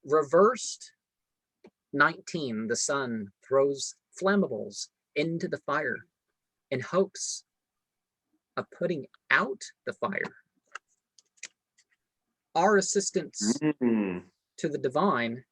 Reversed 19, the sun throws flammables into the fire in hopes of putting out the fire. Our assistance to the divine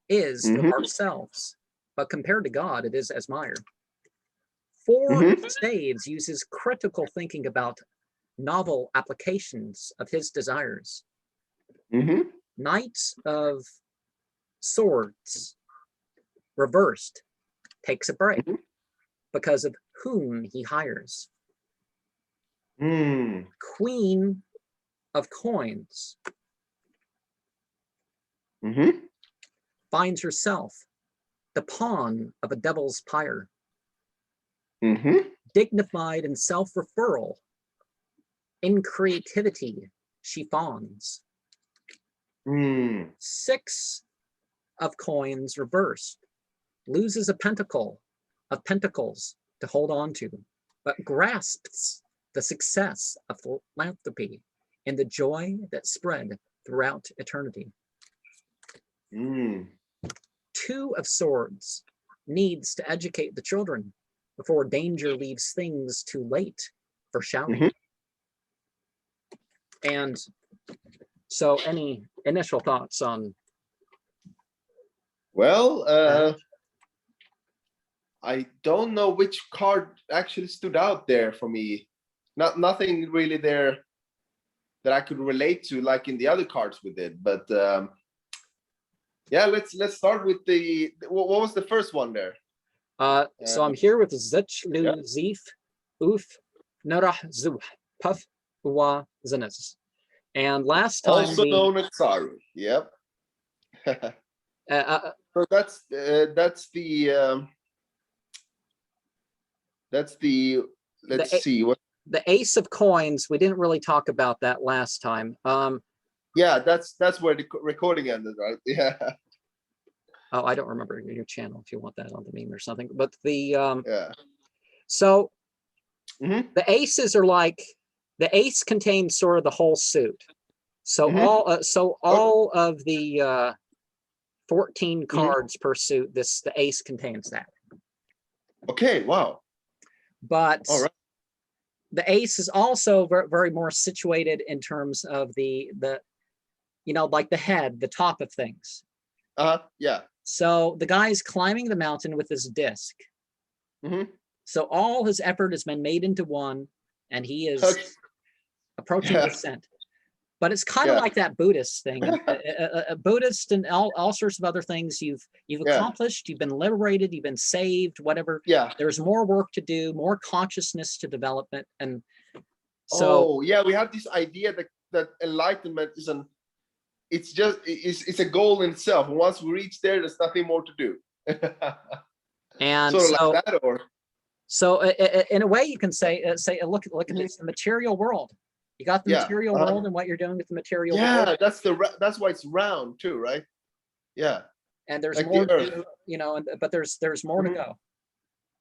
is of ourselves, but compared to God, it is as mire. 4 Spades uses critical thinking about novel applications of his desires. Knight of Swords, reversed, takes a break because of whom he hires. Queen of Coins finds herself the pawn of a devil's pyre. Dignified in self-referral, in creativity she fawns. 6 of Coins reversed, loses a pentacle of pentacles to hold on to, but grasps the success of philanthropy and the joy that spread throughout eternity. 2 of Swords needs to educate the children before danger leaves things too late for shouting. And so any initial thoughts on? Well, I don't know which card actually stood out there for me. Nothing really there that I could relate to like in the other cards we did. But yeah, let's start with the what was the first one there? So I'm here with Lzwvmmh, Puff, Uwa, Zenes. And last time also known as Axaru. Yep. So that's the let's see what the Ace of Coins. We didn't really talk about that last time. Yeah, that's where the recording ended, right? Yeah. Oh, I don't remember your channel if you want that on the meme or something. But the yeah. So the aces are like, the ace contains sort of the whole suit. So all of the 14 cards per suit, the ace contains that. Okay, wow. But all right. The ace is also very more situated in terms of the you know, like the head, the top of things. Yeah. So the guy's climbing the mountain with his disc. So all his effort has been made into one, and he is approaching the ascent. But it's kind of like that Buddhist thing. A Buddhist and all sorts of other things you've accomplished, you've been liberated, you've been saved, whatever. Yeah. There's more work to do, more consciousness to development. And so yeah, we have this idea that enlightenment is it's a goal in itself. And once we reach there, there's nothing more to do. And sort of like that, or so in a way you can say look at this, the material world. You got the material world and what you're doing with the material world. That's why it's round too, right? Yeah. And there's like more to do, you know, but there's more to go.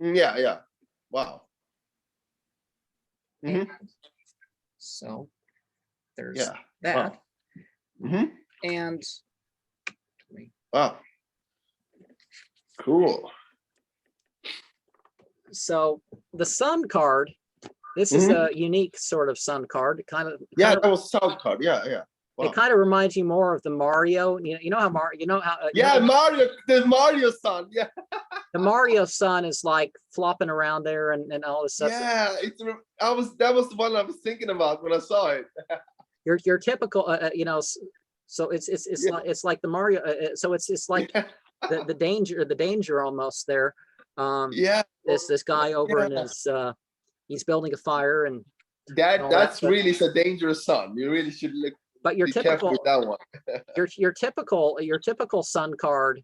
Yeah. Wow. So there's that. Wow. And wow. Cool. So the sun card, this is a unique sort of sun card. That was sun card. Yeah. Wow. It kind of reminds you more of the Mario. You know how Mario. Mario, the Mario sun. Yeah. The Mario sun is like flopping around there and all this stuff. Yeah, that was the one I was thinking about when I saw it. Your typical, you know. So it's like the Mario. So it's like the danger almost there. This guy over in his he's building a fire, and that's really a dangerous sun. You really should look. But your typical with that one. your typical sun card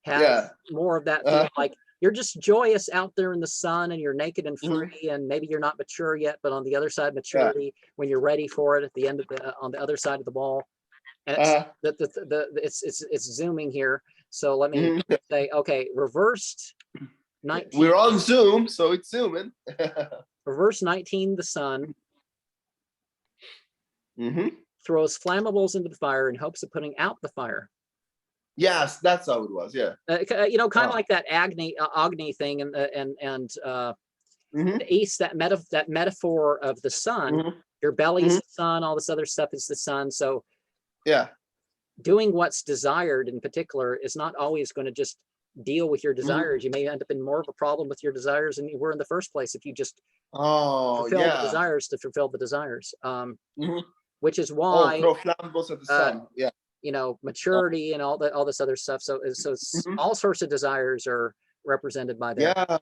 has more of that feel, like you're just joyous out there in the sun and you're naked and free, and maybe you're not mature yet, but on the other side, maturity when you're ready for it at the end of on the other side of the wall. And it's zooming here. So let me say, okay, reversed 19. We're on Zoom, so it's zooming. Reverse 19, the sun. throws flammables into the fire in hopes of putting out the fire. Yes, that's how it was. Yeah. You know, kind of Wow. like that Agni thing, and Mhm, the east, that metaphor of the sun. mhm, Your belly's mhm. the sun, all this other stuff is the sun. So Yeah. doing what's desired in particular is not always going to just deal with your Mhm. desires. You may end up in more of a problem with your desires than you were in the first place if you just Oh, fulfill the yeah. desires to fulfill the desires. Mhm. Which is Oh, why throw flammables at the sun. Yeah. you know, maturity and all this other stuff. So Mhm. all sorts of desires are represented by there. Yeah.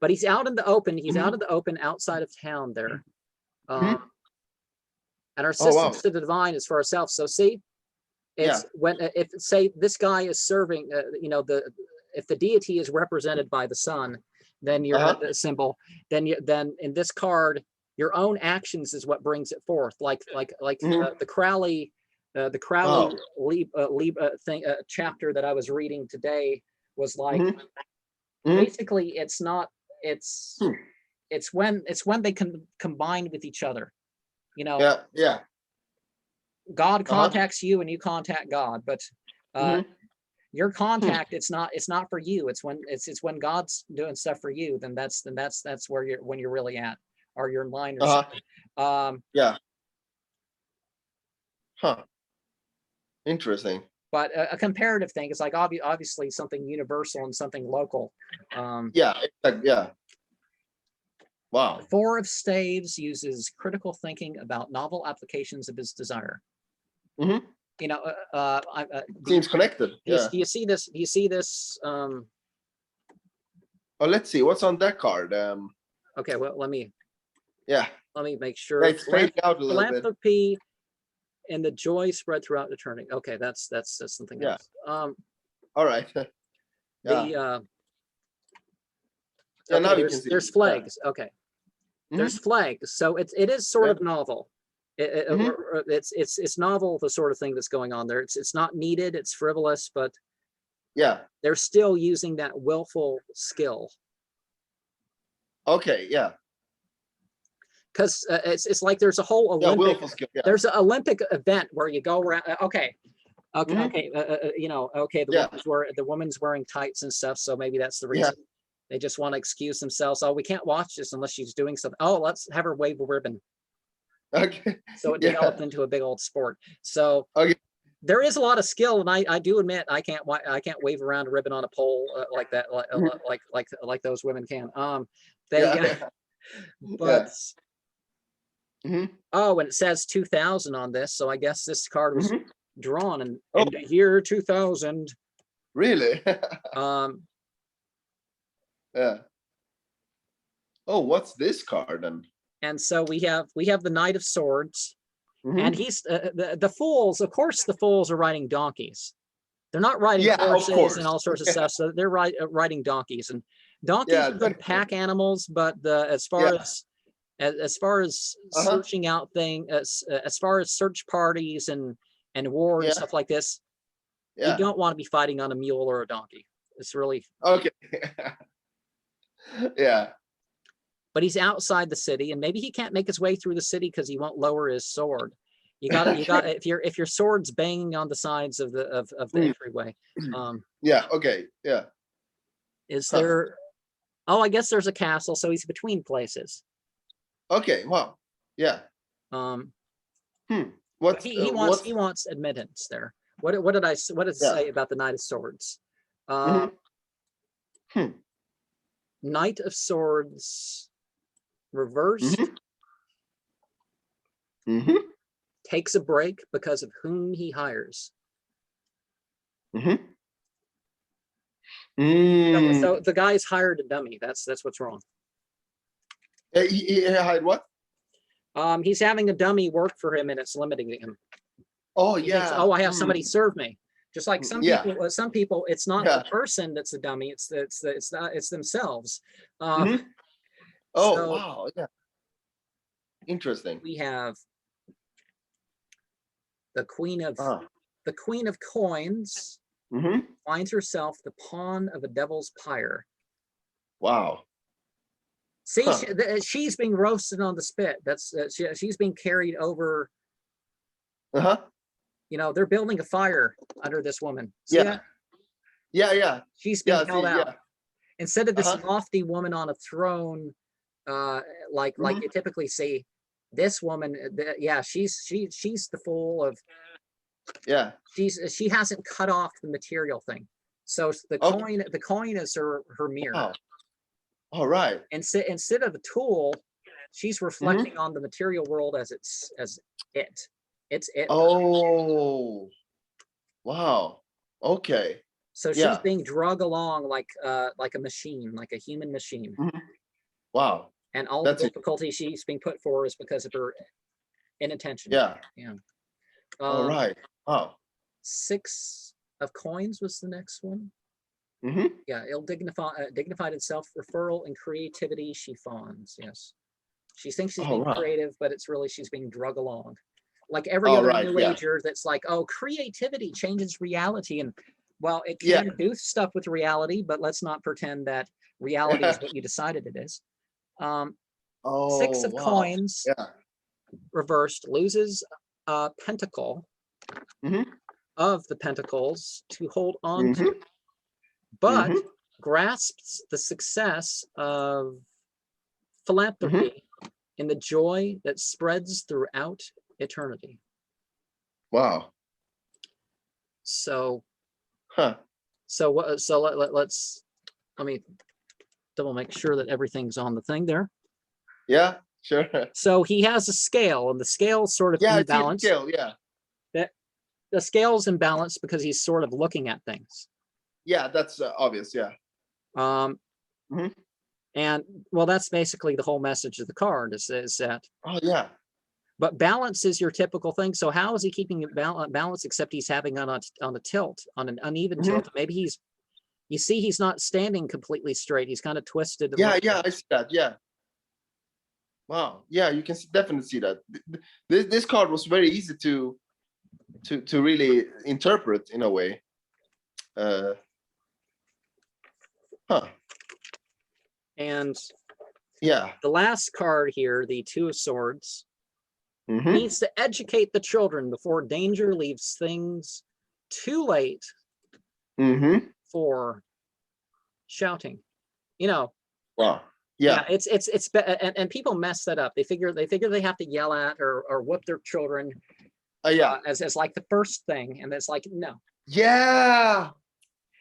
But he's out in the open. He's out Mhm, in the open outside of town there. mhm. And our Oh, assistance wow. to the divine is for ourselves. So see, it's Yeah. when if say this guy is serving, you know, if the deity is represented by the sun, then you're Uh-huh. a symbol. Then in this card, your own actions is what brings it forth. Like Mhm. the Crowley. The Crowley Oh. thing chapter that I was reading today was like Mhm, mhm. basically it's not it's Hmm. it's when they can combine with each other. You know, Yeah. Yeah. God Uh-huh. contacts you and you contact God, but uh, Mhm. your Hmm. contact it's not for you. It's when God's doing stuff for you. Then that's where you're really at, or you're in line or Uh-huh. something. Yeah. Huh. Interesting. But a comparative thing is like obviously something universal and something local. Yeah. Yeah. Wow. Four of Staves uses critical thinking about novel applications of his desire. Mhm. You know, Seems connected. Yeah. do you see this? Do you see this? Oh, let's see. What's on that card? Okay, well, let me Yeah. make Yeah, sure. it's fading out a little bit. Philanthropy and the joy spread throughout eternity. Okay, that's something Yeah. else. All right. Yeah. The Yeah. Now okay, you can see. there's Yeah. flags. Okay, there's Mhm. flags. So it is sort Yeah. of novel. Mhm. It's novel, the sort of thing that's going on there. It's not needed. It's frivolous, but Yeah. they're still using that willful skill. Okay. Yeah. Because it's like there's a whole Yeah. Olympic. Willful skill. Yeah. There's an Olympic event where you go around. Okay, Mhm. you know, okay, Yeah. the woman's wearing tights and stuff, so maybe that's the Yeah. reason. They just want to excuse themselves. Oh, we can't watch this unless she's doing something. Oh, let's have her wave a ribbon. Okay. So it Yeah. developed into a big old sport. So Okay. there is a lot of skill, and I do admit I can't wave around a ribbon on a pole like that, Mhm. like those women can. They Yeah. Yeah. but Mhm. oh, and it says 2000 on this, so I guess this card was Mhm. drawn in Oh, the year 2000. really? Yeah. Oh, what's this card then? And so we have the Knight of Swords, and Mhm. he's the fools. Of course, the fools are riding donkeys. They're not riding Yeah, of horses course. and all sorts of Yeah. stuff. So they're riding donkeys, and donkeys Yeah. are good pack animals. But as far Yeah. as Uh-huh. searching out things, as far as search parties and war and Yeah. stuff like this, you Yeah. don't want to be fighting on a mule or a donkey. It's really. Okay. Yeah. But he's outside the city, and maybe he can't make his way through the city because he won't lower his sword. You got Okay. if your sword's banging on the sides of the Mm. entryway. Yeah. Okay. Yeah. Is Huh. there? Oh, I guess there's a castle, so he's between places. Okay. Wow. Yeah. Um, Hmm. but What's he wants admittance there. What did it yeah. say about the Knight of Swords? Mhm. Hmm. Knight of Swords reversed Mhm. Mhm. takes a break because of whom he hires. Mhm. So the guy's hired a dummy. That's what's wrong. He hired what? He's having a dummy work for him, and it's limiting him. Oh He thinks, yeah. oh, I have somebody serve me. Just like Yeah. some people, it's not Yeah. the person that's a dummy. It's themselves. Mhm. Oh So wow. Yeah. Interesting. we have the Queen of Uh-huh. Coins Mhm. finds herself the pawn of a devil's pyre. Wow. See, Huh. she's being roasted on the spit. That's she's being carried over Uh-huh. You know, they're building a fire under this woman. See Yeah. that? Yeah. She's being Yeah. held See, out. yeah. Instead of this Uh-huh. lofty woman on a throne, like Mhm. you typically see, this woman, yeah, she's the fool of, Yeah. she hasn't cut off the material thing. So the Okay. coin is her mirror. Wow. All right. Instead of a tool, she's reflecting Mhm. on the material world as it. It's it. Oh, wow. Okay. So she's Yeah. being drug along like a machine, like a human machine. Mhm. Wow. And all the That's it. difficulty she's being put for is because of her inattention. Yeah. Yeah. All right. Wow. 6 of coins was the next one. Mm-hmm. Yeah, dignified in self-referral and creativity, she fawns. Yes. She thinks she's All being right. creative, but it's really she's being drug along. Like every All other right. new Yeah. ager that's like, oh, creativity changes reality. And well, it Yeah. can do stuff with reality, but let's not pretend that reality is what you decided it is. 6 Oh, of wow. coins Yeah. reversed, loses a pentacle Mm-hmm. of the pentacles to hold on Mm-hmm. to, but Mm-hmm. grasps the success of Mm-hmm. philanthropy in the joy that spreads throughout eternity. Wow. So, Huh. let's let me double make sure that everything's on the thing there. Yeah, sure. So he has a scale, and the scale's sort of Yeah, in it's in balance. scale. Yeah. The scale's in balance because he's sort of looking at things. Yeah, that's obvious. Yeah. Mhm. And well, that's basically the whole message of the card is that. Oh, yeah. But balance is your typical thing. So how is he keeping it balance except he's having on a tilt, on an uneven tilt? Maybe you see he's not standing completely straight. He's kind of twisted. Yeah, I see that. Yeah. Wow. Yeah, you can definitely see that. This card was very easy to really interpret in a way. Huh. And Yeah. the last card here, the 2 of Swords, Mm-hmm. needs to educate the children before danger leaves things too late Mm-hmm. for shouting. You know. Wow. Yeah. It's and people mess that up. They figure they have to yell at or whip their children. Yeah. As like the first thing, and it's like no. Yeah.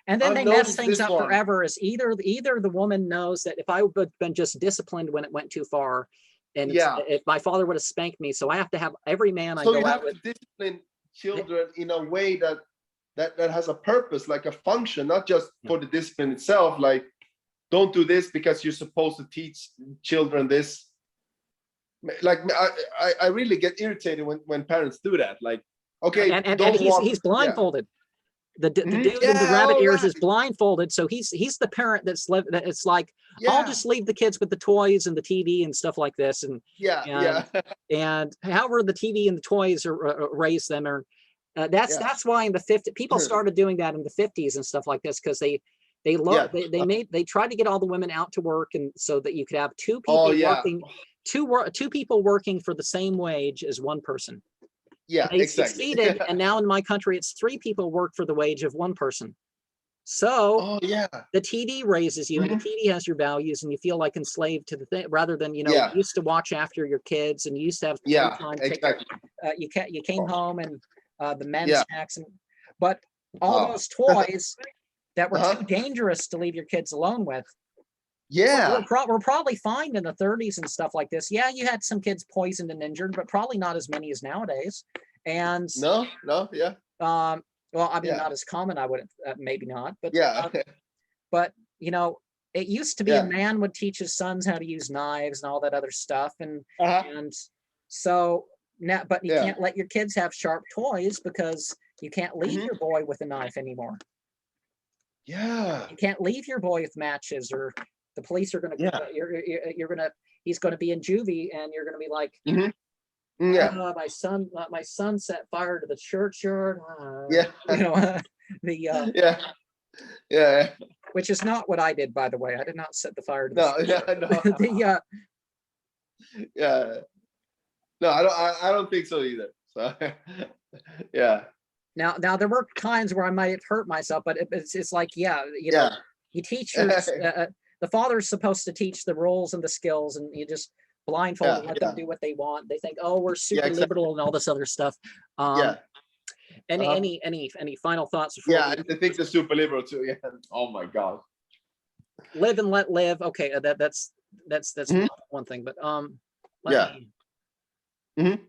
And then I've they mess noticed things this up one. forever. Is either the woman knows that if I would have been just disciplined when it went too far, and Yeah. if my father would have spanked me, so I have to have every man I So go you out have with. to discipline children in a way that has a purpose, like a function, not just for the discipline itself. Like, don't do this because you're supposed to teach children this. Like, I really get irritated when parents do that. Like, okay, and don't walk. he's blindfolded. The dude in the Yeah, rabbit ears right. is blindfolded, so he's the parent it's like, Yeah. I'll just leave the kids with the toys and the TV and stuff like this, and however the TV and the toys are raise them, or that's why in the 50s people started doing that in the 50s and stuff like this, because they tried to get all the women out to work, and so that you could have 2 people working, two people working for the same wage as one person. Yeah, they exactly. succeeded, and now in my country it's 3 people work for the wage of 1 person. So the TD raises you, and the TD has your values, and you feel like enslaved to the thing, rather than you used to watch after your kids, and you used to have time. Exactly. You came home and the men's snacks, but all those toys that were too dangerous to leave your kids alone with. We're probably fine in the 30s and stuff like this. Yeah, you had some kids poisoned and injured, but probably not as many as nowadays. And no, well, I mean, not as common. I would maybe not, but but you know, it used to be a man would teach his sons how to use knives and all that other stuff, and so now, but you can't let your kids have sharp toys because you can't leave your boy with a knife anymore. Yeah, you can't leave your boy with matches, or the police are going to he's going to be in juvie, and you're going to be like, my son set fire to the churchyard. Which is not what I did, by the way. I did not set the fire to the no, I don't think so either. So yeah, Now there were times where I might have hurt myself, but it's like, yeah, you know, yeah, you teach your the father's supposed to teach the rules and the skills, and you just blindfold and let them do what they want. They think, oh, we're super exactly. liberal and all this other stuff. Yeah. Any final thoughts before Yeah, we I think the super liberal too. Yeah. Oh my God. live and let live? Okay, that's Mhm. one thing, but let Yeah. me Mhm.